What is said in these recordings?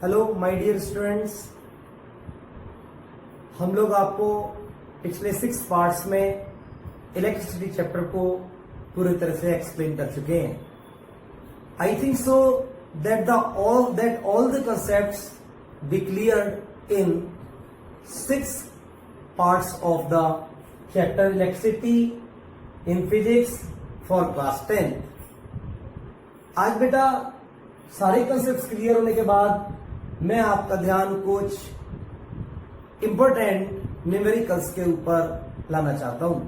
Hello my dear students, हम लोग आपको पिछले 6 पार्ट्स में इलेक्ट्रिसिटी चैप्टर को पूरी तरह से एक्सप्लेन कर चुके हैं। I think so that all the concepts be cleared in 6 parts of the chapter electricity in physics for class 10। आज बेटा सारे कंसेप्ट्स क्लियर होने के बाद मैं आपका ध्यान कुछ इंपॉर्टेंट न्यूमेरिकल्स के ऊपर लाना चाहता हूं।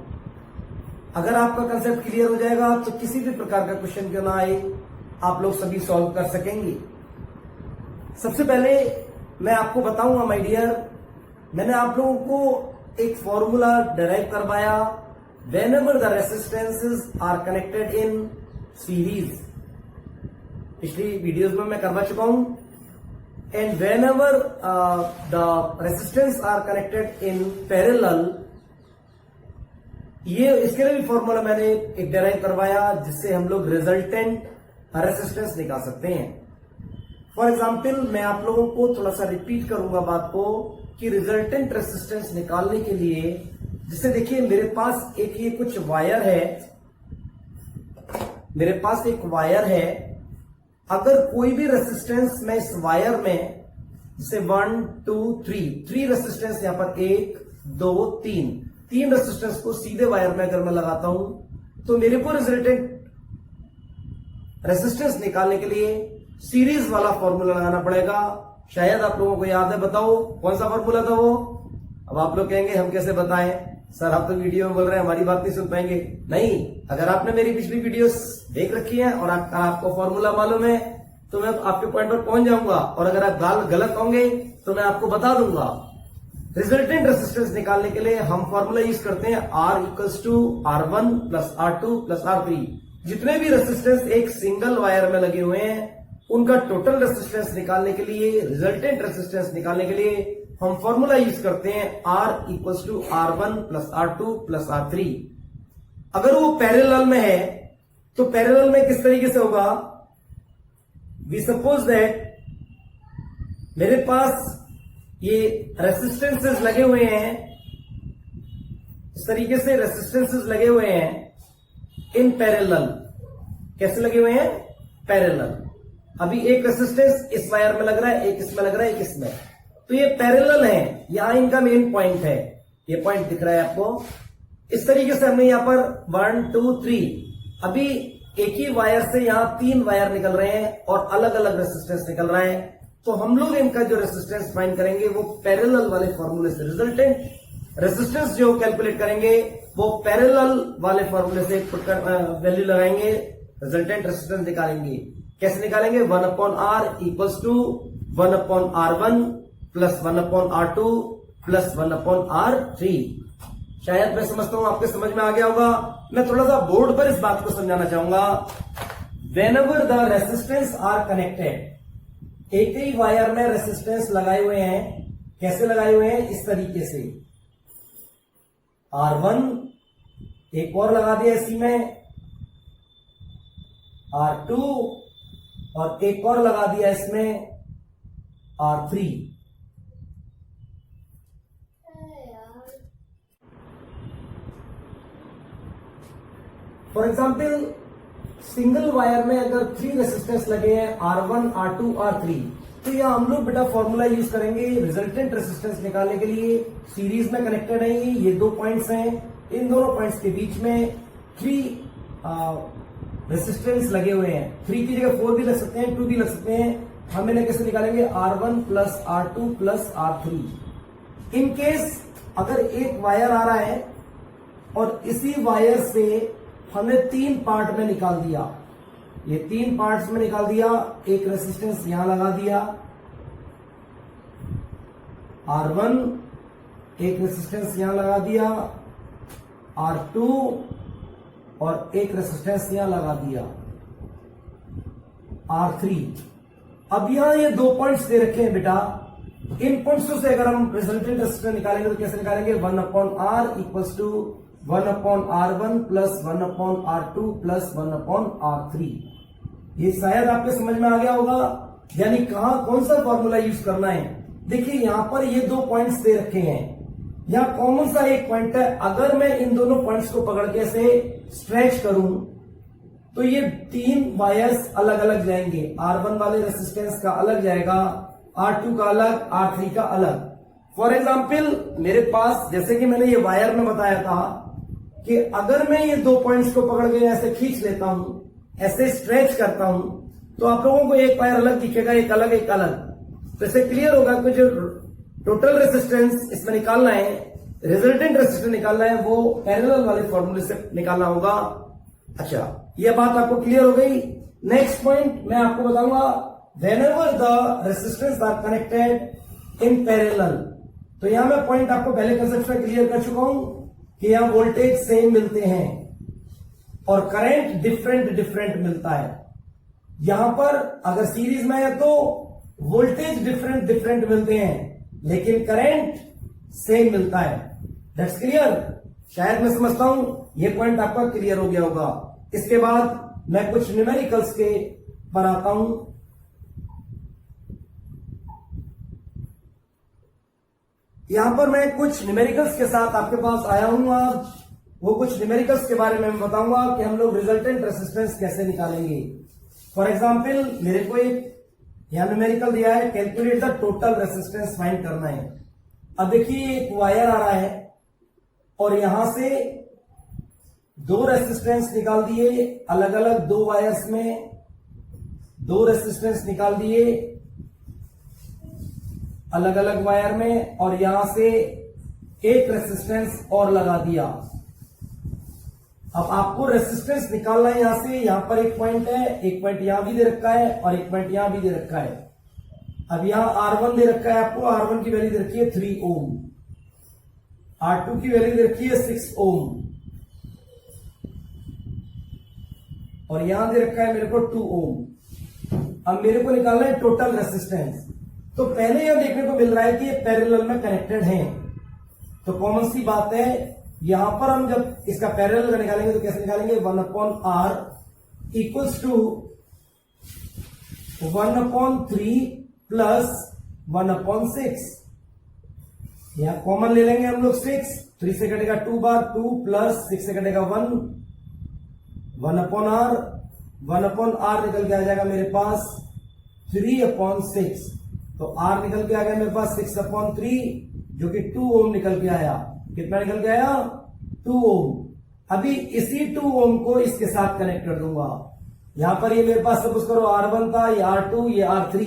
अगर आपका कंसेप्ट क्लियर हो जाएगा तो किसी भी प्रकार का क्वेश्चन क्यों ना आए, आप लोग सभी सॉल्व कर सकेंगे। सबसे पहले मैं आपको बताऊंगा माय डियर, मैंने आप लोगों को एक फॉर्मूला डिराइव करवाया। Whenever the resistances are connected in series, पिछली वीडियोस में मैं करवा चुका हूं। And whenever the resistance are connected in parallel, ये इसके लिए भी फॉर्मूला मैंने एक डिराइव करवाया जिससे हम लोग रिजल्टेंट रेसिस्टेंस निकाल सकते हैं। फॉर एग्जाम्पल मैं आप लोगों को थोड़ा सा रिपीट करूंगा बात को कि रिजल्टेंट रेसिस्टेंस निकालने के लिए, जिससे देखिए मेरे पास एक ये कुछ वायर है, मेरे पास एक वायर है। अगर कोई भी रेसिस्टेंस मैं इस वायर में, जैसे 1 2 3 रेसिस्टेंस यहां पर 1 2 3 रेसिस्टेंस को सीधे वायर में अगर मैं लगाता हूं तो मेरे को रिजल्टेंट रेसिस्टेंस निकालने के लिए सीरीज वाला फॉर्मूला लगाना पड़ेगा। शायद आप लोगों को याद है, बताओ कौन सा फॉर्मूला था वो। अब आप लोग कहेंगे हम कैसे बताएं सर, आप तो वीडियो में बोल रहे हैं, हमारी बात नहीं सुन पाएंगे। नहीं, अगर आपने मेरी पिछली वीडियोस देख रखी है और आपको फॉर्मूला मालूम है तो मैं आपके पॉइंट पर पहुंच जाऊंगा, और अगर आप गलत होंगे तो मैं आपको बता दूंगा। रिजल्टेंट रेसिस्टेंस निकालने के लिए हम फॉर्मूला यूज करते हैं R equals to R1 plus R2 plus R3। जितने भी रेसिस्टेंस एक सिंगल वायर में लगे हुए हैं उनका टोटल रेसिस्टेंस निकालने के लिए, रिजल्टेंट रेसिस्टेंस निकालने के लिए हम फॉर्मूला यूज करते हैं R equals to R1 plus R2 plus R3। अगर वो पैरेलल में है तो पैरेलल में किस तरीके से होगा, वी सपोज दैट मेरे पास ये रेसिस्टेंसेस लगे हुए हैं, इस तरीके से रेसिस्टेंसेस लगे हुए हैं इन पैरेलल। कैसे लगे हुए हैं, पैरेलल। अभी एक रेसिस्टेंस इस वायर में लग रहा है, एक इसमें लग रहा है, एक इसमें, तो ये पैरेलल है। यहां इनका मेन पॉइंट है, ये पॉइंट दिख रहा है आपको। इस तरीके से हमने यहां पर 1 2 3, अभी एक ही वायर से यहां 3 वायर निकल रहे हैं और अलग अलग रेसिस्टेंस निकल रहा है। तो हम लोग इनका जो रेसिस्टेंस फाइंड करेंगे वो पैरेलल वाले फॉर्मूले से, रिजल्टेंट रेसिस्टेंस जो कैलकुलेट करेंगे वो पैरेलल वाले फॉर्मूले से वैल्यू लगाएंगे, रिजल्टेंट रेसिस्टेंस निकालेंगे। कैसे निकालेंगे, 1/R equals to 1/R1 plus 1/R2 plus 1/R3। शायद मैं समझता हूं आपके समझ में आ गया होगा। मैं थोड़ा सा बोर्ड पर इस बात को समझाना चाहूंगा। Whenever the resistance are connected, एक ही वायर में रेसिस्टेंस लगाए हुए हैं। कैसे लगाए हुए हैं, इस तरीके से R1 एक और लगा दिया इसी में, R2 और एक और लगा दिया इसमें R3। For example single wire में अगर 3 रेसिस्टेंस लगे हैं, R1 R2 R3, तो यह हम लोग बेटा फॉर्मूला यूज करेंगे रिजल्टेंट रेसिस्टेंस निकालने के लिए। सीरीज में कनेक्टेड है, ये 2 पॉइंट्स हैं, इन दोनों पॉइंट्स के बीच में 3 रेसिस्टेंस लगे हुए हैं। 3 की जगह 4 भी लग सकते हैं, 2 भी लग सकते हैं। हम इन्हें कैसे निकालेंगे, R1 plus R2 plus R3। In case अगर एक वायर आ रहा है और इसी वायर से हमने 3 पार्ट में निकाल दिया, ये 3 पार्ट्स में निकाल दिया, एक रेसिस्टेंस यहां लगा दिया R1, एक रेसिस्टेंस यहां लगा दिया R2 और एक रेसिस्टेंस यहां लगा दिया R3। अब यहां ये 2 पॉइंट्स दे रखे हैं बेटा। इन पॉइंट्स से अगर हम रिजल्टेंट रेसिस्टेंस निकालेंगे तो कैसे निकालेंगे, 1/R equals to 1/R1 plus 1/R2 plus 1/R3। ये शायद आपके समझ में आ गया होगा यानी कहां कौन सा फॉर्मूला यूज करना है। देखिए यहां पर ये 2 पॉइंट्स दे रखे हैं, यहां कॉमन सा एक पॉइंट है। अगर मैं इन दोनों पॉइंट्स को पकड़ के ऐसे स्ट्रेच करूं तो ये 3 वायर्स अलग अलग जाएंगे। R1 वाले रेसिस्टेंस का अलग जाएगा, R2 का अलग, R3 का अलग। फॉर एग्जाम्पल मेरे पास, जैसे कि मैंने ये वायर में बताया था कि अगर मैं ये 2 पॉइंट्स को पकड़ के ऐसे खींच लेता हूं, ऐसे स्ट्रेच करता हूं, तो आप लोगों को एक वायर अलग दिखेगा, एक अलग एक अलग। तो इससे क्लियर होगा कि जो टोटल रेसिस्टेंस इसमें निकालना है, रिजल्टेंट रेसिस्टेंस निकालना है, वो पैरेलल वाले फॉर्मूले से निकालना होगा। अच्छा, ये बात आपको क्लियर हो गई। नेक्स्ट पॉइंट मैं आपको बताऊंगा, whenever the resistance are connected in parallel. तो यहां मैं पॉइंट आपको पहले कंसेप्ट में क्लियर कर चुका हूं कि यहां वोल्टेज सेम मिलते हैं और करंट डिफरेंट डिफरेंट मिलता है। यहां पर अगर सीरीज में है तो वोल्टेज डिफरेंट डिफरेंट मिलते हैं लेकिन करंट सेम मिलता है। That's clear. शायद मैं समझता हूं ये पॉइंट आपका क्लियर हो गया होगा। इसके बाद मैं कुछ न्यूमेरिकल्स के पर आता हूं। यहां पर मैं कुछ न्यूमेरिकल्स के साथ आपके पास आया हूं। आज वो कुछ न्यूमेरिकल्स के बारे में बताऊंगा कि हम लोग रिजल्टेंट रेसिस्टेंस कैसे निकालेंगे। फॉर एग्जाम्पल मेरे को एक यहां न्यूमेरिकल दिया है, calculate the total resistance find करना है। अब देखिए एक वायर आ रहा है और यहां से 2 रेसिस्टेंस निकाल दिए, अलग अलग 2 वायर्स में 2 रेसिस्टेंस निकाल दिए अलग अलग वायर में, और यहां से एक रेसिस्टेंस और लगा दिया। अब आपको रेसिस्टेंस निकालना है यहां से। यहां पर एक पॉइंट है, एक पॉइंट यहां भी दे रखा है और एक पॉइंट यहां भी दे रखा है। अब यहां R1 दे रखा है आपको, R1 की वैल्यू दे रखी है 3 ओम, R2 की वैल्यू दे रखी है 6 ओम, और यहां दे रखा है मेरे को 2 ओम। अब मेरे को निकालना है टोटल रेसिस्टेंस। तो पहले यह देखने को मिल रहा है कि ये पैरेलल में कनेक्टेड हैं, तो कॉमन सी बात है यहां पर हम जब इसका पैरेलल निकालेंगे तो कैसे निकालेंगे, 1/R इक्वल्स टू 1/3 प्लस 1/6। यहां कॉमन ले लेंगे हम लोग 6, 3 से कटेगा 2 बार 2 प्लस 6 से कटेगा 1, 1/R, 1/R निकल के आ जाएगा मेरे पास 3/6। तो R निकल के आ गया मेरे पास 6/3 जो कि 2 ओम निकल के आया। कितना निकल के आया, 2 ओम। अभी इसी 2 ओम को इसके साथ कनेक्ट कर दूंगा। यहां पर ये मेरे पास सपोज करो R1 था, ये R2, ये R3।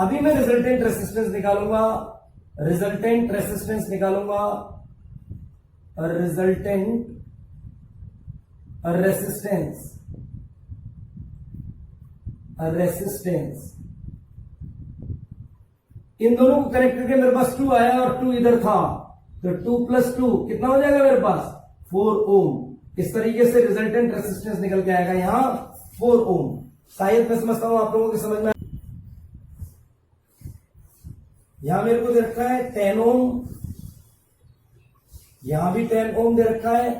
अभी मैं रिजल्टेंट रेसिस्टेंस निकालूंगा, रिजल्टेंट रेसिस्टेंस निकालूंगा, रिजल्टेंट रेसिस्टेंस रेसिस्टेंस इन दोनों को कनेक्ट करके मेरे पास 2 आया और 2 इधर था, तो 2 + 2 कितना हो जाएगा मेरे पास, 4 ओम। इस तरीके से रिजल्टेंट रेसिस्टेंस निकल के आएगा यहां 4 ओम। शायद मैं समझता हूं आप लोगों की समझ में। यहां मेरे को दे रखा है 10 ओम, यहां भी 10 ओम दे रखा है,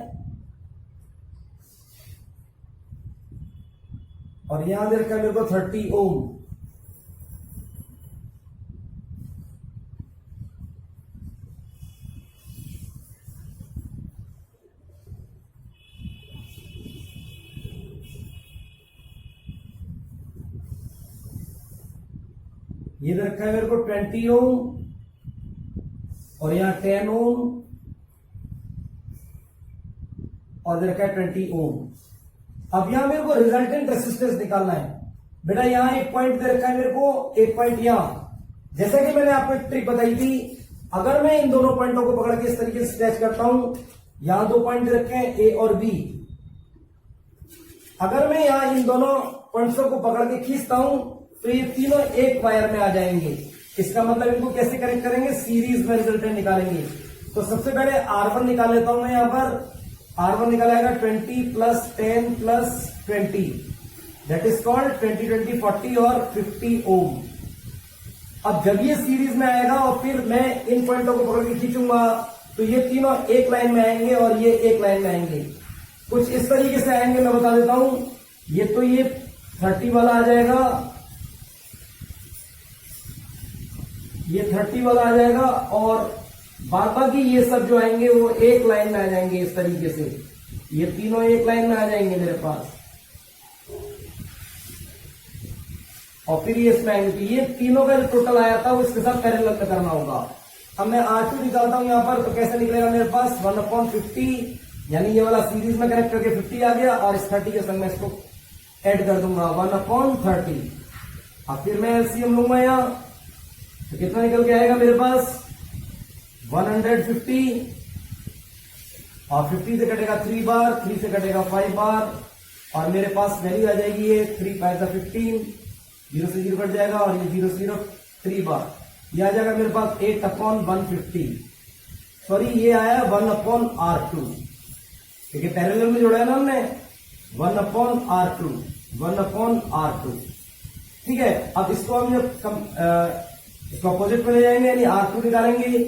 और यहां दे रखा है मेरे को 30 ओम। ये दे रखा है मेरे को 20 ओम, और यहां 10 ओम, और दे रखा है 20 ओम। अब यहां मेरे को रिजल्टेंट रेसिस्टेंस निकालना है। बेटा यहां एक पॉइंट दे रखा है मेरे को, एक पॉइंट यहां। जैसा कि मैंने आपको एक ट्रिक बताई थी, अगर मैं इन दोनों पॉइंटों को पकड़ के इस तरीके से स्ट्रेच करता हूं, यहां 2 पॉइंट दे रखे हैं, ए और बी। अगर मैं यहां इन दोनों पॉइंट्सों को पकड़ के खींचता हूं तो ये तीनों एक वायर में आ जाएंगे। इसका मतलब इनको कैसे कनेक्ट करेंगे, सीरीज में रिजल्टेंट निकालेंगे। तो सबसे पहले R1 निकाल लेता हूं मैं। यहां पर R1 निकालेगा 20 + 10 + 20, दैट इज कॉल्ड 20 20 40 और 50 ओम। अब जब ये सीरीज में आएगा और फिर मैं इन पॉइंटों को पकड़ के खींचूंगा तो ये तीनों एक लाइन में आएंगे और ये एक लाइन में आएंगे। कुछ इस तरीके से आएंगे, मैं बता देता हूं। ये तो ये 30 वाला आ जाएगा, ये 30 वाला आ जाएगा और बाकी ये सब जो आएंगे वो एक लाइन में आ जाएंगे इस तरीके से, ये तीनों एक लाइन में आ जाएंगे मेरे पास, और फिर ये इसमें आएंगे। ये तीनों का जो टोटल आया था वो इसके साथ पैरेलल में करना होगा। अब मैं R2 निकालता हूं यहां पर, तो कैसे निकलेगा मेरे पास 1/50, यानी ये वाला सीरीज में कनेक्ट करके 50 आ गया और इस 30 के संग में इसको ऐड कर दूंगा 1/30। अब फिर मैं एलसीएम लूंगा यहां, तो कितना निकल के आएगा मेरे पास 150, और 50 से कटेगा 3 बार, 3 से कटेगा 5 बार, और मेरे पास वैल्यू आ जाएगी ये 3 5 15, 0 से 0 कट जाएगा और ये 0 से 0 3 बार, ये आ जाएगा मेरे पास 8/150। सॉरी ये आया 1/R2, ठीक है, पैरेलल में जोड़ा है ना हमने 1/R2, 1/R2, ठीक है। अब इसको हम जब इसको अपोजिट में ले जाएंगे यानी R2 निकालेंगे,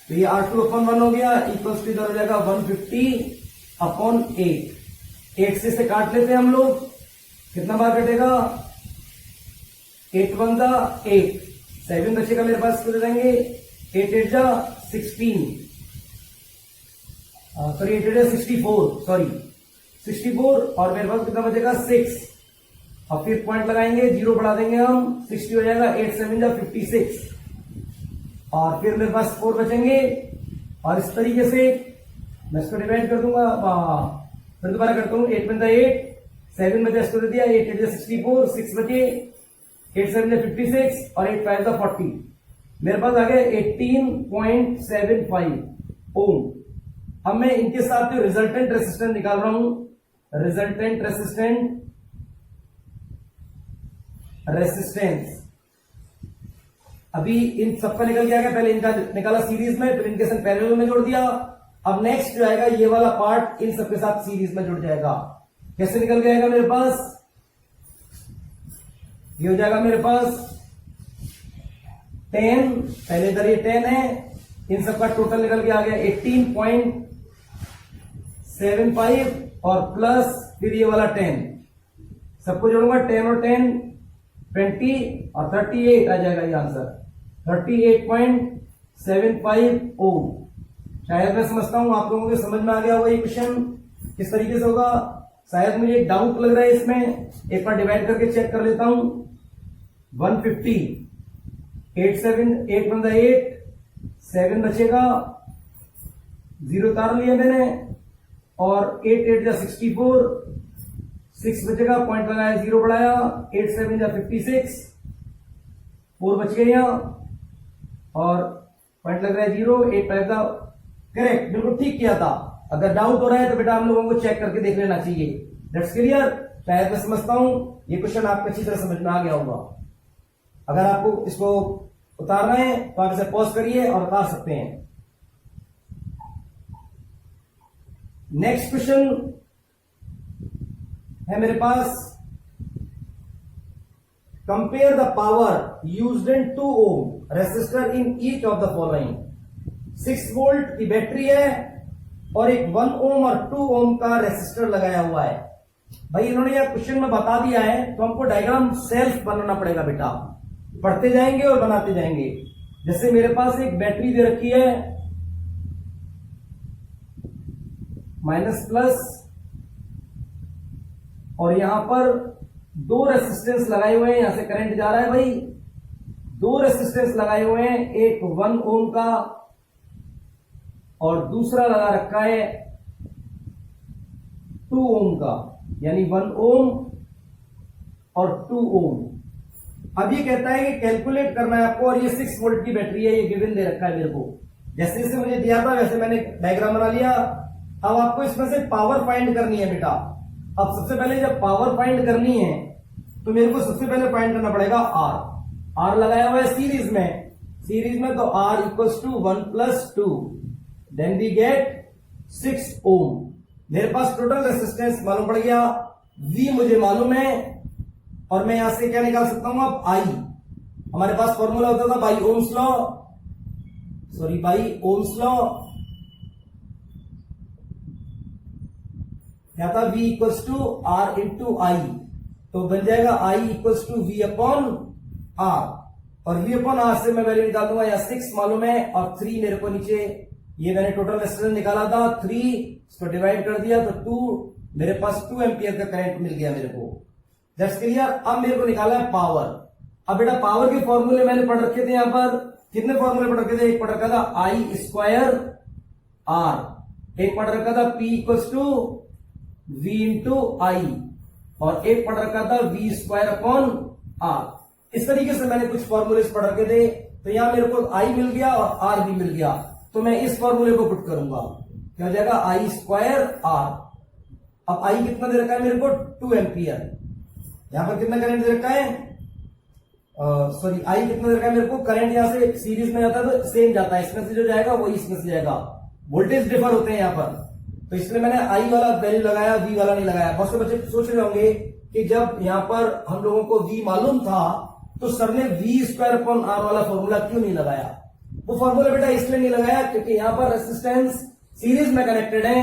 तो ये R2/1 हो गया, इक्वल्स टू इधर हो जाएगा 150/8। 8 से इसे काट लेते हैं हम लोग, कितना बार कटेगा 8 1 8, 7 बचेगा मेरे पास, इसको दे देंगे 8 8 16, सॉरी 8 8 64, सॉरी 64, और मेरे पास कितना बचेगा 6, और फिर पॉइंट लगाएंगे, 0 बढ़ा देंगे हम, 60 हो जाएगा, 8 7 56, और फिर मेरे पास 4 बचेंगे, और इस तरीके से मैं इसको डिवाइड कर दूंगा, फिर दोबारा करता हूं, 8 1 8, 7 बचे, इसको दे दिया, 8 8 64, 6 बचे, 8 7 56, और 8 5 40, मेरे पास आ गया 18.75 ओम। अब मैं इनके साथ जो रिजल्टेंट रेसिस्टेंस निकाल रहा हूं, रिजल्टेंट रेसिस्टेंस अभी इन सबका निकल के आ गया, पहले इनका निकाला सीरीज में, फिर इनके साथ पैरेलल में जोड़ दिया। अब नेक्स्ट जो आएगा ये वाला पार्ट इन सबके साथ सीरीज में जुड़ जाएगा। कैसे निकल के आएगा मेरे पास, ये हो जाएगा मेरे पास 10, पहले इधर ये 10 है, इन सबका टोटल निकल के आ गया 18.75, और प्लस फिर ये वाला 10, सबको जोड़ूंगा 10 और 10 20 और 38 आ जाएगा ये आंसर 38.75 ओम। शायद मैं समझता हूं आप लोगों को समझ में आ गया होगा ये क्वेश्चन किस तरीके से होगा। शायद मुझे एक डाउट लग रहा है इसमें, एक बार डिवाइड करके चेक कर लेता हूं। 150, 8 7 8 1 8, 7 बचेगा, 0 उतार लिया मैंने, और 8 8 64, 6 बचेगा, पॉइंट लगाया, 0 बढ़ाया, 8 7 56, 4 बच गए यहां, और पॉइंट लग रहा है 0, 8 5 करेक्ट, बिल्कुल ठीक किया था। अगर डाउट हो रहा है तो बेटा हम लोगों को चेक करके देख लेना चाहिए। That's clear. शायद मैं समझता हूं ये क्वेश्चन आपको अच्छी तरह समझ में आ गया होगा। अगर आपको इसको उतारना है तो आप इसे पॉज करिए और उतार सकते हैं। नेक्स्ट क्वेश्चन है मेरे पास, compare the power used in 2 ohm resistor in each of the following. 6 volt की बैटरी है और एक 1 ओम और 2 ओम का रेसिस्टर लगाया हुआ है। भाई इन्होंने यह क्वेश्चन में बता दिया है तो हमको डायग्राम सेल्फ बनाना पड़ेगा बेटा, पढ़ते जाएंगे और बनाते जाएंगे। जैसे मेरे पास एक बैटरी दे रखी है माइनस प्लस, और यहां पर 2 रेसिस्टेंस लगाए हुए हैं, यहां से करंट जा रहा है भाई, 2 रेसिस्टेंस लगाए हुए हैं, एक 1 ओम का और दूसरा लगा रखा है 2 ओम का, यानी 1 ओम और 2 ओम। अब ये कहता है कि कैलकुलेट करना है आपको, और ये 6 वोल्ट की बैटरी है, ये गिवन दे रखा है मेरे को। जैसे जैसे मुझे दिया था वैसे मैंने डायग्राम बना लिया। अब आपको इसमें से पावर फाइंड करनी है बेटा। अब सबसे पहले जब पावर फाइंड करनी है तो मेरे को सबसे पहले फाइंड करना पड़ेगा आर लगाया हुआ है सीरीज में, तो R equals to 1 + 2, then we get 6 ohm. मेरे पास टोटल रेसिस्टेंस मालूम पड़ गया, V मुझे मालूम है, और मैं यहां से क्या निकाल सकता हूं अब I। हमारे पास फॉर्मूला होता था बाई ओम्स लॉ, क्या था, V equals to R into I, तो बन जाएगा I equals to V upon R, और V अपॉन R से मैं वैल्यू निकाल दूंगा, यहाँ 6 मालूम है और 3 मेरे को नीचे, ये मैंने टोटल रेजिस्टेंस निकाला था 3, इसको डिवाइड कर दिया तो 2, मेरे पास 2 एम्पियर का करंट मिल गया मेरे को। That's clear. अब मेरे को निकाला है पावर। अब बेटा पावर के फॉर्मूले मैंने पढ़ रखे थे, यहां पर कितने फॉर्मूले पढ़ रखे थे? एक पढ़ रखा था I स्क्वायर R, एक पढ़ रखा था P equals to V into I, और एक पढ़ रखा था V स्क्वायर अपॉन R। इस तरीके से मैंने कुछ फॉर्मूले पढ़ रखे थे। तो यहां मेरे को I मिल गया और R भी मिल गया, तो मैं इस फॉर्मूले को पुट करूंगा, क्या हो जाएगा? I square R। अब I कितना दे रखा है मेरे को? 2 एम्पियर। यहां पर कितना करंट दे रखा है? सॉरी, I कितना दे रखा है मेरे को? करंट यहां से सीरीज में जाता है तो सेम जाता है, इसमें से जो जाएगा वही इसमें से जाएगा, वोल्टेज डिफर होते हैं यहां पर, तो इसलिए मैंने I वाला वैल्यू लगाया, V वाला नहीं लगाया। बहुत से बच्चे सोच रहे होंगे कि जब यहां पर हम लोगों को V मालूम था तो सर ने V स्क्वायर अपॉन R वाला फॉर्मूला क्यों नहीं लगाया? वो फॉर्मूला बेटा इसलिए नहीं लगाया क्योंकि यहां पर रेजिस्टेंस सीरीज में कनेक्टेड है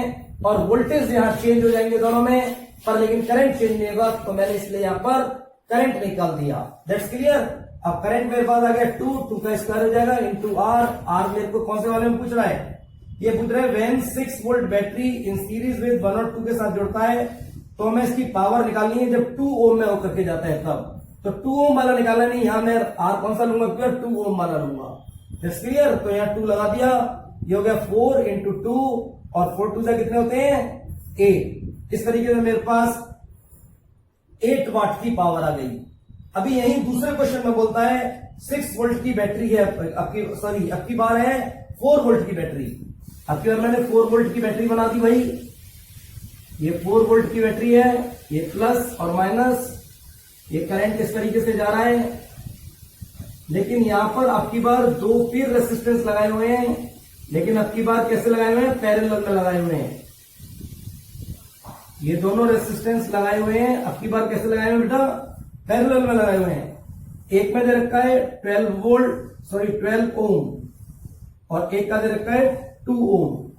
और वोल्टेज यहां चेंज हो जाएंगे दोनों में, पर लेकिन करंट चेंज नहीं होगा, तो मैंने इसलिए यहां पर करंट निकाल दिया। That's clear. अब करंट मेरे पास आ गया 2 का स्क्वायर हो जाएगा इंटू R मेरे को कौन से वाले में पूछ रहा है? ये पूछ रहा है when 6 volt battery in series with 1 और 2 के साथ जुड़ता है तो हमें इसकी पावर निकालनी है जब 2 ओम में होकर के जाता है तब। तो 2 ओम वाला निकाला नहीं, यहां मैं R कौन सा लूंगा? 2 ओम वाला लूंगा। क्लियर। तो यहाँ 2 लगा दिया, ये हो गया 4 इंटू 2 और 4 2 से कितने होते हैं? 8। इस तरीके से मेरे पास 8 वाट की पावर आ गई। अभी यही दूसरे क्वेश्चन में बोलता है 6 वोल्ट की बैटरी है, अब की बार है 4 वोल्ट की बैटरी। अब की बार मैंने 4 वोल्ट की बैटरी बना दी भाई, ये 4 वोल्ट की बैटरी है, ये प्लस और माइनस, ये करंट इस तरीके से जा रहा है, लेकिन यहां पर अब की बार 2 फिर रेसिस्टेंस लगाए हुए हैं, लेकिन अब की बार कैसे लगाए हुए हैं? पैरेलल में लगाए हुए हैं। ये दोनों रेसिस्टेंस लगाए हुए हैं, अब की बार कैसे लगाए हुए हैं बेटा? पैरेलल में लगाए हुए हैं। एक में दे रखा है 12 ओम और एक का दे रखा है 2 ओम,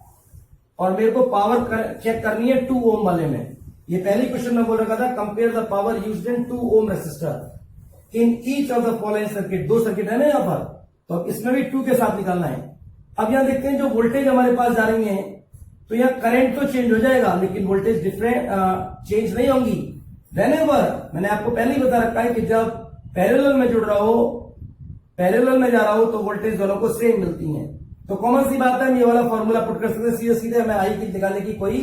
और मेरे को पावर चेक करनी है 2 ओम वाले में। ये पहले क्वेश्चन में बोल रखा था compare the power used in 2 ohm resistor in each of the following circuit. 2 circuit है ना यहाँ पर, तो अब इसमें भी 2 के साथ निकालना है। अब यहां देखते हैं जो वोल्टेज हमारे पास जा रही है, तो यहाँ करंट तो चेंज हो जाएगा लेकिन वोल्टेज डिफरेंट चेंज नहीं होंगी। व्हेनेवर, मैंने आपको पहले ही बता रखा है कि जब पैरेलल में जुड़ रहा हो, पैरेलल में जा रहा हो तो वोल्टेज दोनों को सेम मिलती है। तो कॉमन सी बात है, हम ये वाला फॉर्मूला पुट कर सकते हैं सीधे सीधे, हमें आई की निकालने की कोई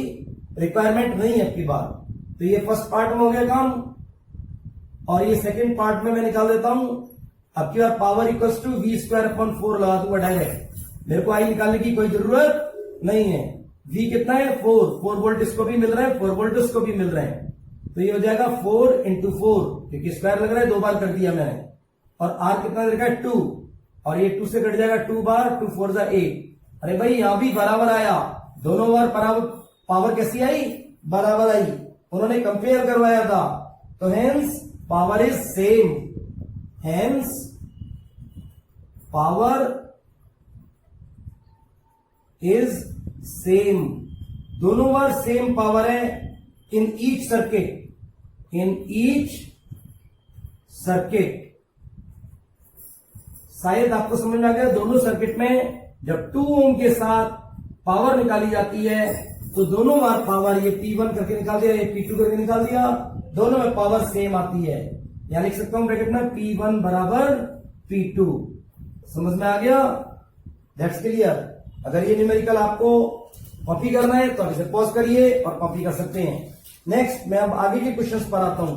रिक्वायरमेंट नहीं है आपकी बात। तो ये फर्स्ट पार्ट में हो गया काम, और ये सेकेंड पार्ट में मैं निकाल देता हूं। अब की बार power equals to V square upon 4 लगा दूंगा डायरेक्ट, मेरे को आई निकालने की कोई जरूरत नहीं है। V कितना है? 4 वोल्ट इसको भी मिल रहा है, 4 वोल्ट इसको भी मिल रहा है, तो ये हो जाएगा 4 इंटू 4, क्योंकि स्क्वायर लग रहा है 2 बार कर दिया मैंने, और R कितना दे रखा है? 2, और ये 2 से कट जाएगा 2 बार, 2 4 जा 8। अरे भाई यहां भी बराबर आया, दोनों बार बराबर पावर कैसी आई? बराबर आई, उन्होंने कंपेयर करवाया था, तो hence power is same, hence power is same, दोनों बार सेम पावर है in each circuit, in each circuit. शायद आपको समझ में आ गया, दोनों सर्किट में जब 2 ओम के साथ पावर निकाली जाती है तो दोनों बार पावर, ये P1 करके निकाल दिया, ये P2 करके निकाल दिया, दोनों में पावर सेम आती है। यहां लिख सकता हूं ब्रैकेट में P1 बराबर P2। समझ में आ गया? That's clear. अगर ये न्यूमेरिकल आपको कॉपी करना है तो आप इसे पॉज करिए और कॉपी कर सकते हैं। नेक्स्ट मैं अब आगे के क्वेश्चंस पर आता हूं।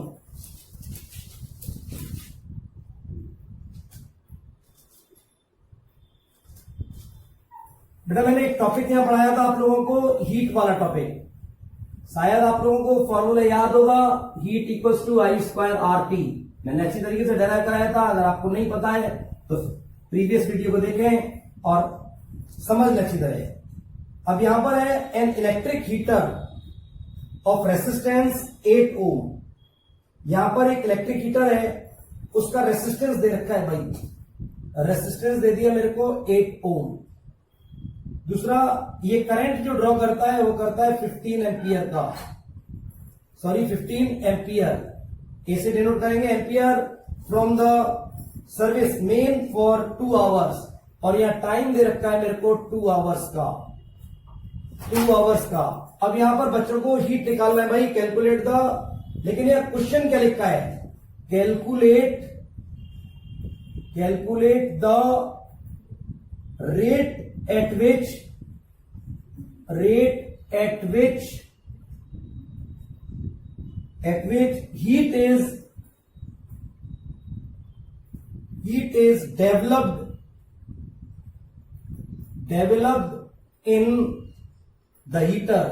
बेटा मैंने एक टॉपिक यहां पढ़ाया था आप लोगों को, हीट वाला टॉपिक, शायद आप लोगों को फॉर्मूला याद होगा, heat equals to I square RT। मैंने अच्छी तरीके से डेराइव कराया था, अगर आपको नहीं पता है तो प्रीवियस वीडियो को देखें और समझ लें अच्छी तरह। अब यहां पर है an electric heater of resistance 8 ओम। यहां पर एक इलेक्ट्रिक हीटर है, उसका रेसिस्टेंस दे रखा है भाई, रेसिस्टेंस दे दिया मेरे को 8 ओम। दूसरा, ये करंट जो ड्रॉ करता है वो करता है 15 एम्पियर का, सॉरी 15 एम्पियर, कैसे डिनोट करेंगे ampere? From the service main for 2 hours, और यहां टाइम दे रखा है मेरे को 2 आवर्स का, 2 आवर्स का। अब यहां पर बच्चों को हीट निकालना है भाई, कैलकुलेट द, लेकिन यह क्वेश्चन क्या लिखा है, calculate the rate at which heat is developed in the heater।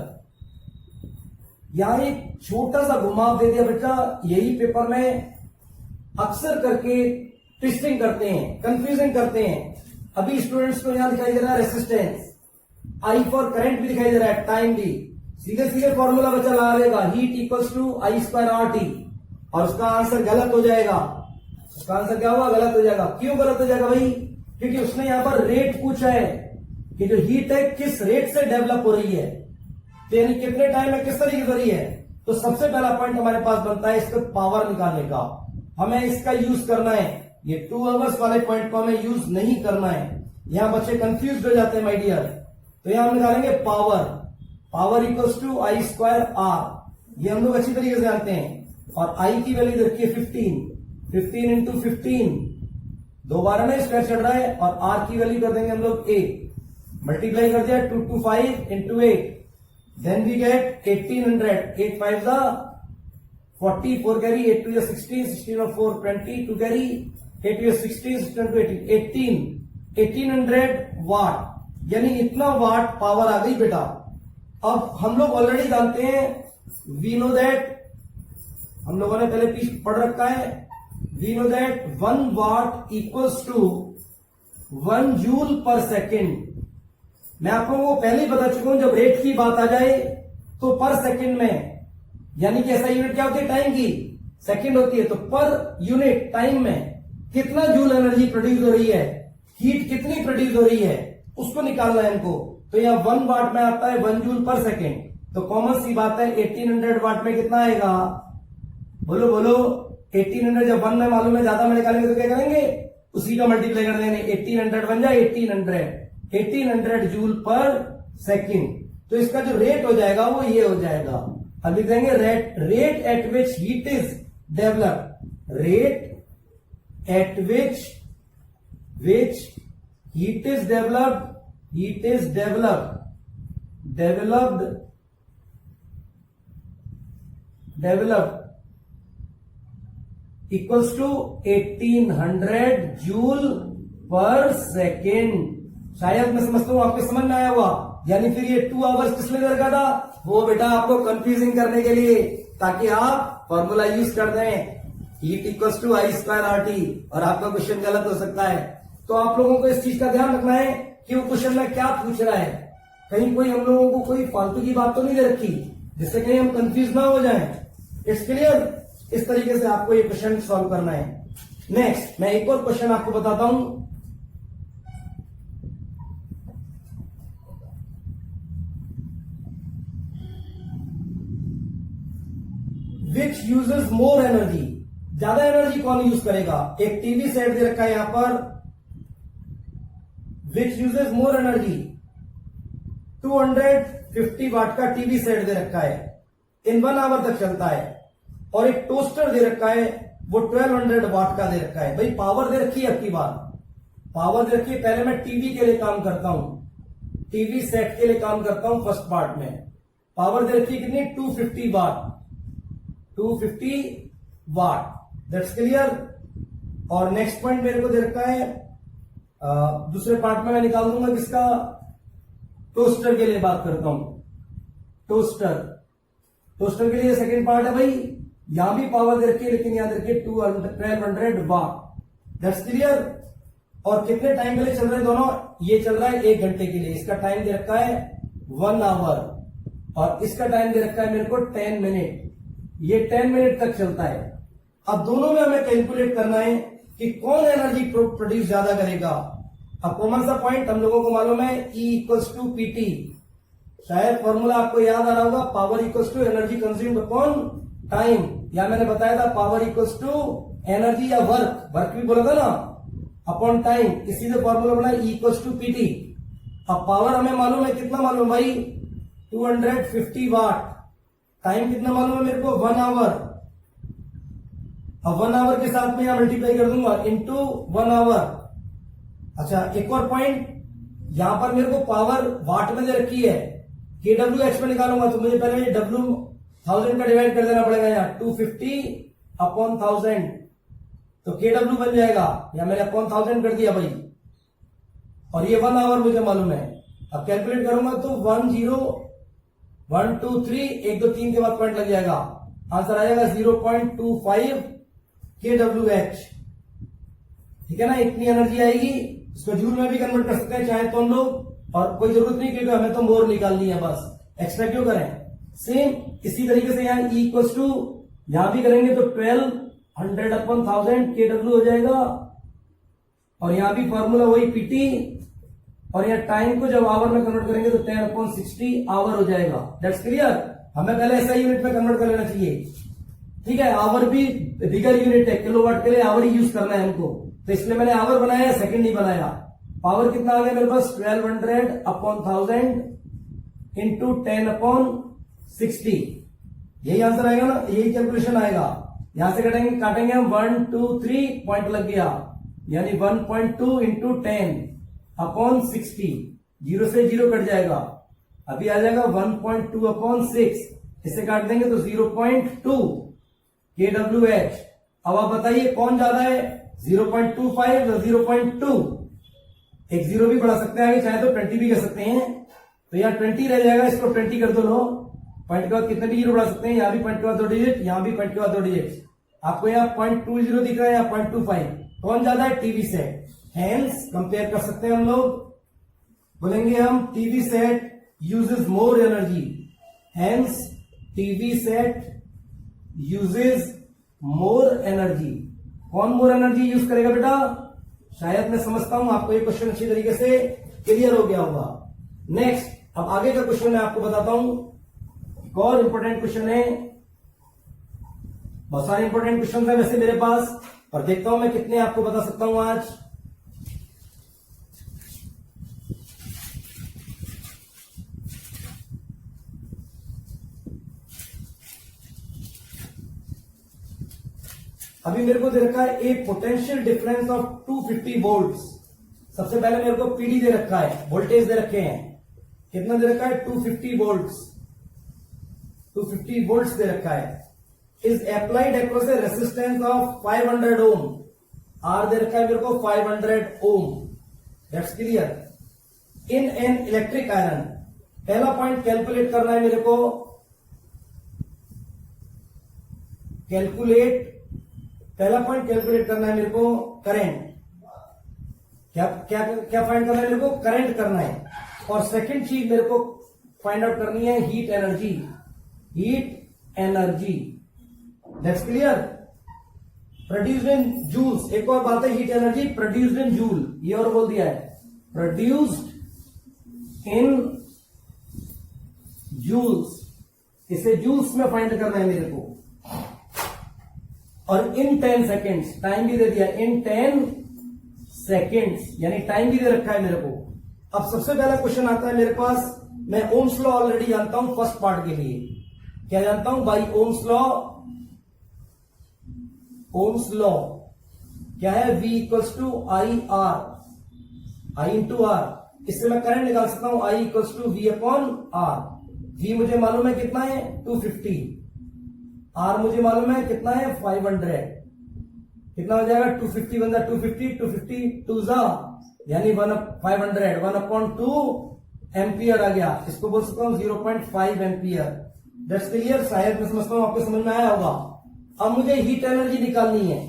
यहां एक छोटा सा घुमाव दे दिया बेटा, यही पेपर में अक्सर करके ट्विस्टिंग करते हैं, कंफ्यूजिंग करते हैं। अभी स्टूडेंट्स को यहां दिखाई दे रहा है रेसिस्टेंस, आई फॉर करंट भी दिखाई दे रहा है, टाइम भी, सीधे सीधे फॉर्मूला बच्चा लगा देगा, heat equals to I square R T, और उसका आंसर गलत हो जाएगा। उसका आंसर क्या होगा, गलत हो जाएगा। क्यों गलत हो जाएगा भाई, क्योंकि उसने यहां पर रेट पूछा है कि जो हीट है किस रेट से डेवलप हो रही है, तो यानी कितने टाइम में किस तरीके से हो रही है। तो सबसे पहला पॉइंट हमारे पास बनता है इसका पावर निकालने का, हमें इसका यूज करना है। ये 2 आवर्स वाले पॉइंट को हमें यूज नहीं करना है, यहां बच्चे कंफ्यूज हो जाते हैं माय डियर। तो यहां हम निकालेंगे power equals to I square R, ये हम लोग अच्छी तरीके से जानते हैं। और आई की वैल्यू रखिए 15 इंटू 15, दोबारा में स्क्वायर चढ़ रहा है, और आर की वैल्यू कर देंगे हम लोग 8, मल्टीप्लाई कर दिया 2 to 5 into 8, then we get 1800, 8 5 जा 40, 4 कैरी, 8 2 16, 16 और 4 20, 2 कैरी, 8 2 16, 16 to 18, 1800 वाट, यानी इतना वाट पावर आ गई बेटा। अब हम लोग ऑलरेडी जानते हैं, वी नो दैट, हम लोगों ने पहले पीछे पढ़ रखा है, we know that 1 watt equals to 1 joule per second. मैं आप लोगों को पहले ही बता चुका हूं, जब रेट की बात आ जाए तो पर सेकेंड में, यानी कि ऐसा यूनिट क्या होती है, टाइम की, सेकेंड होती है, तो पर यूनिट टाइम में कितना जूल एनर्जी प्रोड्यूस हो रही है, हीट कितनी प्रोड्यूस हो रही है, उसको निकालना है हमको। तो यहां 1 वाट में आता है 1 जूल पर सेकेंड, तो कॉमन सी बात है 1800 वाट में कितना आएगा, बोलो बोलो 1800, जब 1 में मालूम है, ज्यादा में निकालेंगे तो क्या करेंगे, उसी का मल्टीप्लाई कर देंगे, 1800 बन जाए 1800 जूल पर सेकेंड। तो इसका जो रेट हो जाएगा वो ये हो जाएगा, अब लिख देंगे rate at which heat is developed, rate at which heat is developed equals to 1800 joule per second. शायद मैं समझता हूं आपके समझ में आया हुआ, यानी फिर ये 2 आवर्स किस लिए रखा था, वो बेटा आपको कंफ्यूजिंग करने के लिए, ताकि आप फॉर्मूला यूज कर दें, heat equals to I square R T, और आपका क्वेश्चन गलत हो सकता है। तो आप लोगों को इस चीज का ध्यान रखना है कि वो क्वेश्चन में क्या पूछ रहा है, कहीं कोई हम लोगों को कोई फालतू की बात तो नहीं दे रखी जिससे कहीं हम कंफ्यूज ना हो जाएं। इट्स क्लियर, इस तरीके से आपको ये क्वेश्चन सॉल्व करना है। नेक्स्ट मैं एक और क्वेश्चन आपको बताता हूं, विच यूजेस मोर एनर्जी, ज्यादा एनर्जी कौन यूज करेगा। एक टीवी सेट दे रखा है यहां पर, विच यूजेस मोर एनर्जी, 250 वाट का टीवी सेट दे रखा है, इन 1 आवर तक चलता है। और एक टोस्टर दे रखा है, वो 1200 वाट का दे रखा है। भाई पावर दे रखी है, अब की बार पावर दे रखी है। पहले मैं टीवी के लिए काम करता हूं, टीवी सेट के लिए काम करता हूं फर्स्ट पार्ट में। पावर दे रखी है कितनी, 250 वाट, 250 वाट, दैट्स क्लियर। और नेक्स्ट पॉइंट मेरे को दे रखा है, दूसरे पार्ट में मैं निकाल दूंगा किसका, टोस्टर के लिए बात करता हूं। टोस्टर के लिए सेकेंड पार्ट है भाई, यहां भी पावर दे रखी है, लेकिन यहां दे रखी है 1200 वाट, दैट्स क्लियर। और कितने टाइम के लिए चल रहे हैं दोनों, ये चल रहा है 1 घंटे के लिए, इसका टाइम दे रखा है 1 आवर, और इसका टाइम दे रखा है मेरे को 10 मिनट, ये 10 मिनट तक चलता है। अब दोनों में हमें कैलकुलेट करना है कि कौन एनर्जी प्रोड्यूस ज्यादा करेगा। अब कॉमन सा पॉइंट हम लोगों को मालूम है, E इक्वल्स टू पीटी, शायद फॉर्मूला आपको याद आ रहा होगा, power equals to energy consumed upon time, या मैंने बताया था पावर इक्वल्स टू एनर्जी या वर्क, वर्क भी बोला था ना, अपॉन टाइम, इसी से फॉर्मूला बना इक्वल्स टू पीटी। अब पावर हमें मालूम है, कितना मालूम भाई, 250 वाट। टाइम कितना मालूम है मेरे को, 1 आवर। अब 1 आवर के साथ में यहां मल्टीप्लाई कर दूंगा इंटू 1 आवर। अच्छा, एक और पॉइंट, यहां पर मेरे को पावर वाट में दे रखी है, KWH में निकालूंगा तो मुझे पहले W 1000 का डिवाइड कर देना पड़ेगा, यहाँ 250 अपॉन 1000, तो KW बन जाएगा, या मैंने अपॉन 1000 कर दिया भाई। और ये 1 आवर मुझे मालूम है। अब कैलकुलेट करूंगा तो 1 0 1 2 3, 1 2 3 के बाद पॉइंट लग जाएगा, आंसर आ जाएगा 0.25 KWH। ठीक है ना, इतनी एनर्जी आएगी। इसको जूल में भी कन्वर्ट कर सकते हैं चाहे तो हम लोग, और कोई जरूरत नहीं क्योंकि हमें तो मोर निकालनी है, बस एक्स्ट्रा क्यों करें। सेम इसी तरीके से यहाँ E इक्वल्स टू, यहां भी करेंगे तो 1200 अपॉन 1000 KW हो जाएगा, और यहां भी फॉर्मूला वही PT, और यहाँ टाइम को जब आवर में कन्वर्ट करेंगे तो 10 अपॉन 60 आवर हो जाएगा। That's clear. हमें पहले ऐसा यूनिट में कन्वर्ट कर लेना चाहिए। ठीक है, आवर भी बिगर यूनिट है, किलोवाट के लिए आवर ही यूज करना है हमको, तो इसलिए मैंने आवर बनाया, सेकंड नहीं बनाया। पावर कितना आ गया मेरे पास, 1200 अपॉन 1000 इंटू 10 अपॉन 60, यही आंसर आएगा ना, यही कैलकुलेशन आएगा। यहां से काटेंगे हम 1 2 3, पॉइंट लग गया, यानी 1.2 इंटू 10 अपॉन 60, 0 से 0 कट जाएगा, अभी आ जाएगा 1.2 अपॉन 6, इसे काट देंगे तो 0.2 KWH। अब आप बताइए कौन ज्यादा है, 0.25 या 0.2? एक 0 भी बढ़ा सकते हैं आगे, चाहे तो 20 भी कर सकते हैं, तो यहाँ 20 रह जाएगा, इसको 20 कर दो लो। पॉइंट के बाद कितने भी 0 बढ़ा सकते हैं, यहाँ भी पॉइंट के बाद 2 डिजिट, यहाँ भी पॉइंट के बाद 2 डिजिट। आपको यहाँ 0.20 दिख रहा है, यहाँ 0.25, कौन ज्यादा है, टीवी सेट। हेंस कंपेयर कर सकते हैं हम लोग, बोलेंगे हम TV set uses more energy, hence TV set uses more energy. कौन मोर एनर्जी यूज करेगा बेटा, शायद मैं समझता हूं आपको ये क्वेश्चन अच्छी तरीके से क्लियर हो गया होगा। नेक्स्ट, अब आगे का क्वेश्चन मैं आपको बताता हूं, एक और इंपॉर्टेंट क्वेश्चन है। बहुत सारे इंपॉर्टेंट क्वेश्चन है वैसे मेरे पास, और देखता हूं मैं कितने आपको बता सकता हूं आज। अभी मेरे को दे रखा है ए पोटेंशियल डिफरेंस ऑफ 250 वोल्ट्स। सबसे पहले मेरे को पीडी दे रखा है, वोल्टेज दे रखे हैं, कितना दे रखा है, 250 वोल्ट्स, 250 वोल्ट्स दे रखा है। Is applied across a resistance of 500 ohm, R दे रखा है मेरे को 500 ohm. That's clear. In an electric iron, पहला पॉइंट कैलकुलेट करना है मेरे को, पहला पॉइंट कैलकुलेट करना है मेरे को करंट, क्या क्या क्या फाइंड करना है मेरे को, करंट करना है। और सेकंड चीज मेरे को फाइंड आउट करनी है heat energy, heat energy. That's clear. Produced in joules, एक और बात है heat energy produced in joule, ये और बोल दिया है, प्रोड्यूस्ड इन जूल्स, इसे जूल्स में फाइंड करना है मेरे को। और इन 10 सेकेंड्स, टाइम भी दे दिया, इन 10 सेकेंड्स, यानी टाइम भी दे रखा है मेरे को। अब सबसे पहला क्वेश्चन आता है मेरे पास, मैं ओम्स लॉ ऑलरेडी जानता हूं फर्स्ट पार्ट के लिए, क्या जानता हूं भाई, ओम्स लॉ। ओम्स लॉ क्या है, V equals to I R, I into R, इससे मैं करंट निकाल सकता हूं, I equals to V upon R. V मुझे मालूम है कितना है, 250, आर मुझे मालूम है कितना है, 500, कितना हो जाएगा, 250 बन जाए, 250 2 जा, यानी 500, 1/2 एम्पियर आ गया, इसको बोल सकता हूं 0.5 एम्पियर। दैट्स क्लियर, शायद मैं समझता हूं आपको समझ में आया होगा। अब मुझे हीट एनर्जी निकालनी है,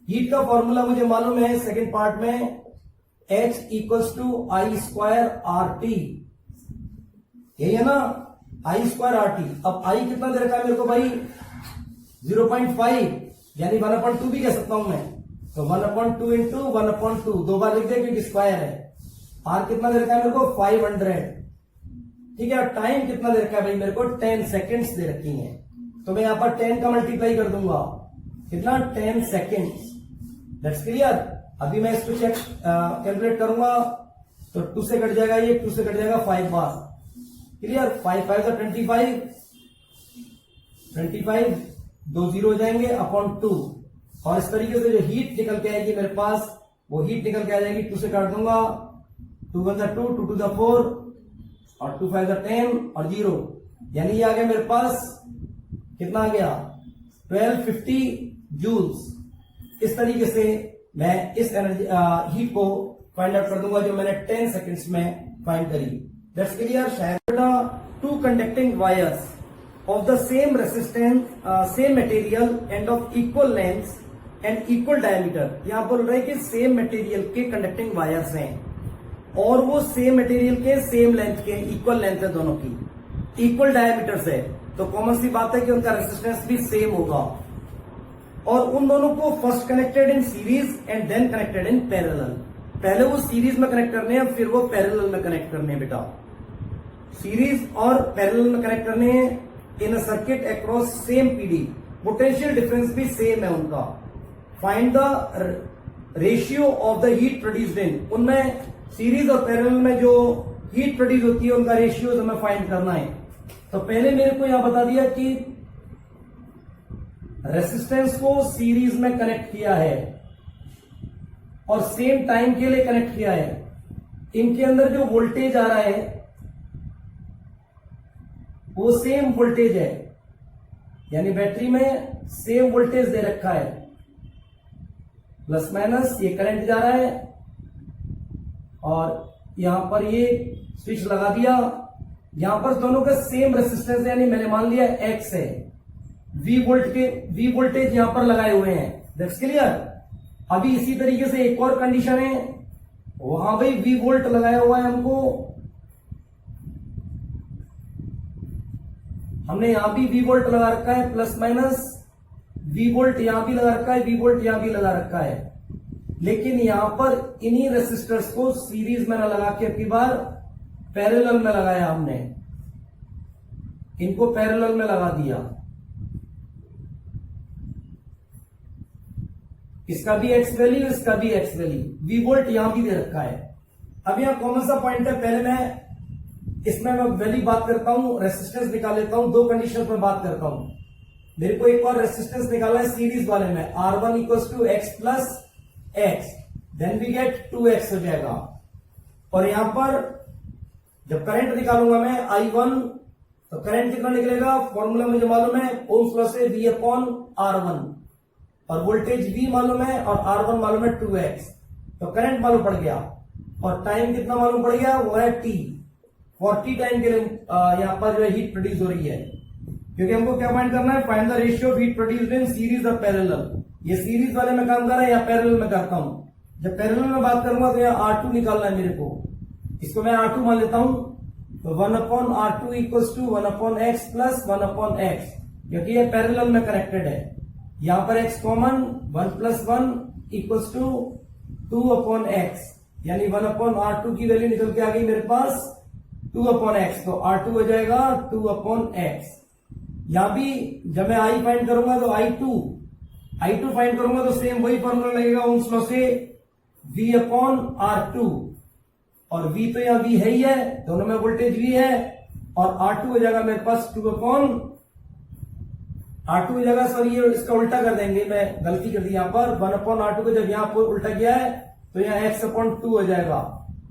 हीट का फॉर्मूला मुझे मालूम है सेकेंड पार्ट में, H equals to I square R T, यही है ना, आई स्क्वायर आर टी। अब आई कितना दे रखा है मेरे को भाई, 0.5, यानी 1/2 भी कह सकता हूं मैं, तो 1/2 इंटू 1/2, 2 बार लिख दिया क्योंकि स्क्वायर है। आर कितना दे रखा है मेरे को, 500, ठीक है। टाइम कितना दे रखा है भाई मेरे को, 10 सेकेंड्स दे रखी है, तो मैं यहां पर 10 का मल्टीप्लाई कर दूंगा, कितना 10 सेकेंड्स। That's clear. अभी मैं इसको चेक कैलकुलेट करूंगा तो 2 से कट जाएगा, ये 2 से कट जाएगा 5 बार। क्लियर। 5 5 25 दो जीरो हो जाएंगे अपॉन 2। और इस तरीके से जो हीट निकल के आएगी मेरे पास वो हीट निकल के आ जाएगी। 2 से काट दूंगा, 2 1 2, 2 2 4 और 2 5 10 और 0, यानी ये आ गया मेरे पास कितना आ गया 1250 जूल्स। इस तरीके से मैं इस एनर्जी हीट को फाइंड आउट कर दूंगा जो मैंने 10 सेकेंड्स में फाइंड करी। That's clear. शायद 2 conducting wires of the same resistance, same material and of equal length and equal diameter। यहां बोल रहे हैं कि सेम मटेरियल के कंडक्टिंग वायर्स हैं और वो सेम मटेरियल के सेम लेंथ के, इक्वल लेंथ है दोनों की, इक्वल डायमीटर है, तो कॉमन सी बात है कि उनका रेसिस्टेंस भी सेम होगा। और उन दोनों को first connected in series and then connected in parallel. पहले वो सीरीज में कनेक्ट करने हैं, फिर वो पैरेलल में कनेक्ट करने हैं बेटा। सीरीज और पैरेलल में कनेक्ट करने हैं in a circuit across same PD. Potential difference भी सेम है उनका। Find the ratio of the heat produced in. उनमें सीरीज और पैरेलल में जो हीट प्रोड्यूस होती है उनका रेशियो हमें फाइंड करना है। तो पहले मेरे को यहां बता दिया कि रेसिस्टेंस को सीरीज में कनेक्ट किया है और सेम टाइम के लिए कनेक्ट किया है। इनके अंदर जो वोल्टेज आ रहा है वो सेम वोल्टेज है, यानी बैटरी में सेम वोल्टेज दे रखा है, प्लस माइनस ये करंट जा रहा है और यहां पर ये स्विच लगा दिया। यहां पर दोनों का सेम रेसिस्टेंस है, यानी मैंने मान लिया एक्स है। वी वोल्टेज यहां पर लगाए हुए हैं। That's clear. अभी इसी तरीके से एक और कंडीशन है, वहां भाई वी वोल्ट लगाया हुआ है हमने यहां भी वी वोल्ट लगा रखा है, प्लस माइनस वी वोल्ट यहां भी लगा रखा है, वी वोल्ट यहां भी लगा रखा है। लेकिन यहां पर इन्हीं रेसिस्टर्स को सीरीज में ना लगा के अबकी बार पैरेलल में लगाया हमने, इनको पैरेलल में लगा दिया। इसका भी एक्स वैल्यू, इसका भी एक्स वैल्यू, वी वोल्ट यहां भी दे रखा है। अब यहां कौन सा पॉइंट है, पहले मैं इसमें मैं वैल्यू बात करता हूं, रेसिस्टेंस निकाल लेता हूं। 2 कंडीशन पर बात करता हूं। मेरे को एक और रेसिस्टेंस निकालना है सीरीज वाले में, R1 equals to X plus X, then we get 2x हो जाएगा। और यहां पर जब करंट निकालूंगा मैं I1, तो करंट कितना निकलेगा, फॉर्मूला मुझे मालूम है ओम्स लॉ से V अपॉन R1, और वोल्टेज V मालूम है और R1 मालूम है 2x, तो करंट मालूम पड़ गया। और टाइम कितना मालूम पड़ गया, वो है T। 40 टाइम के लिए यहां पर जो है हीट प्रोड्यूस हो रही है, क्योंकि हमको क्या फाइंड करना है, find the ratio of heat produced in series और पैरेलल। ये सीरीज वाले में काम कर रहा है या पैरेलल में करता हूं। जब पैरेलल में बात करूंगा तो यहाँ R2 निकालना है मेरे को, इसको मैं R2 मान लेता हूं। तो 1 upon R2 equals to 1 upon x plus 1 upon x, क्योंकि ये पैरेलल में कनेक्टेड है। यहां पर x common, 1 plus 1 equals to 2 upon x, यानी 1 अपॉन R2 की वैल्यू निकल के आ गई मेरे पास 2 अपॉन एक्स, तो R2 हो जाएगा 2 अपॉन एक्स। यहां भी जब मैं I फाइंड करूंगा तो I2 फाइंड करूंगा तो सेम वही फॉर्मूला लगेगा ओम्स लॉ से, V अपॉन R2, और V तो यहां V है ही है, दोनों में वोल्टेज V है, और R2 हो जाएगा मेरे पास 2 अपॉन R2 हो जाएगा, सॉरी ये इसका उल्टा कर देंगे, मैं गलती कर दी यहां पर। 1 अपॉन R2 को जब यहां पर उल्टा किया है तो यहाँ x अपॉन 2 हो जाएगा,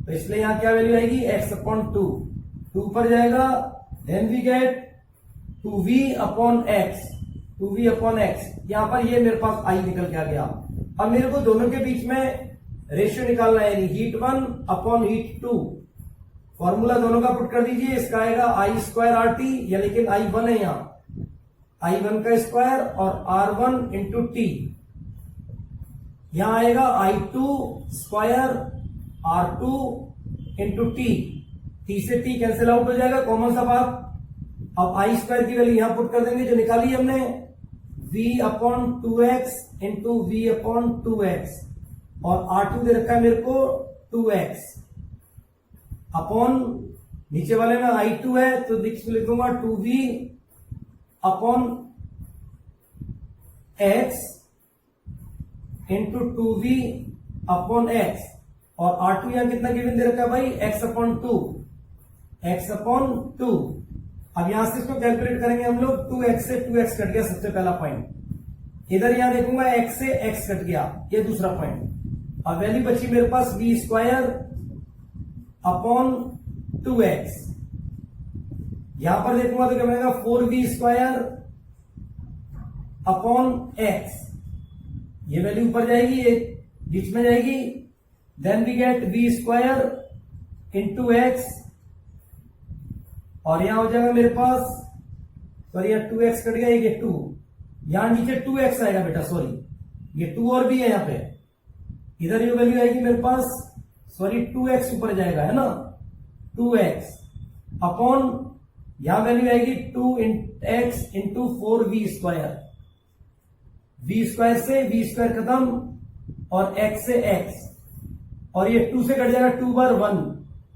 तो इसलिए यहां क्या वैल्यू आएगी, x अपॉन 2 पर जाएगा, then we get 2v upon x, 2v upon x. यहां पर ये मेरे पास I निकल के आ गया। अब मेरे को दोनों के बीच में रेशियो निकालना है, यानी हीट 1 अपॉन हीट 2। फॉर्मूला दोनों का पुट कर दीजिए, इसका आएगा I स्क्वायर RT, या लेकिन I1 है यहाँ, I1 का स्क्वायर और R1 इंटू टी। यहां आएगा I2 square R2 into T से टी कैंसिल आउट हो जाएगा, कॉमन सा बात। अब I स्क्वायर की वैल्यू यहां पुट कर देंगे जो निकाली हमने, V upon 2x into V upon 2x, और R2 दे रखा है मेरे को 2x, अपॉन नीचे वाले में I2 है तो लिख दूंगा 2V upon x into 2v upon x, और R2 यहां कितना गिवन दे रखा है भाई, x अपॉन 2, x अपॉन 2। अब यहां से इसको कैलकुलेट करेंगे हम लोग, 2x से 2x कट गया सबसे पहला पॉइंट, इधर यहां देखूंगा x से x कट गया, ये दूसरा पॉइंट। अब वैल्यू बची मेरे पास v स्क्वायर अपॉन 2x, यहां पर देखूंगा तो क्या बनेगा 4v स्क्वायर अपॉन x, ये वैल्यू ऊपर जाएगी, ये बीच में जाएगी, then we get v square into x, और यहां हो जाएगा मेरे पास, सॉरी यार 2x कट गया, ये 2, यहां नीचे 2x आएगा बेटा, सॉरी ये 2 और भी है यहां पे, इधर ये वैल्यू आएगी मेरे पास, सॉरी 2x ऊपर जाएगा है ना, 2x अपॉन यहां वैल्यू आएगी 2x into 4v square, v square से v स्क्वायर खत्म, और x से x, और ये 2 से कट जाएगा 2 बार 1,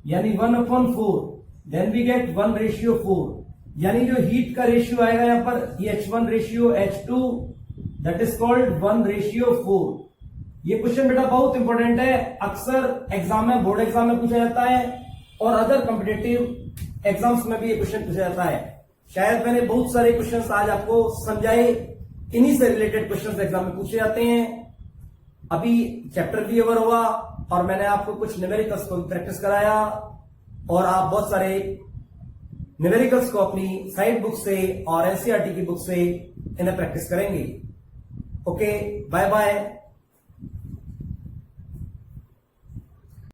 यानी 1 अपॉन 4, देन वी गेट 1:4, यानी जो हीट का रेशियो आएगा यहां पर, ये H1:H2, दैट इज कॉल्ड 1:4। ये क्वेश्चन बेटा बहुत इंपॉर्टेंट है, अक्सर एग्जाम में, बोर्ड एग्जाम में पूछा जाता है, और अदर कॉम्पिटेटिव एग्जाम्स में भी ये क्वेश्चन पूछा जाता है। शायद मैंने बहुत सारे क्वेश्चन आज आपको समझाए, इन्हीं से रिलेटेड क्वेश्चन एग्जाम में पूछे जाते हैं। अभी चैप्टर भी ओवर हुआ, और मैंने आपको कुछ न्यूमेरिकल्स को प्रैक्टिस कराया, और आप बहुत सारे न्यूमेरिकल्स को अपनी साइड बुक से और एनसीईआरटी की बुक से इन्हें प्रैक्टिस करेंगे। Okay, bye bye.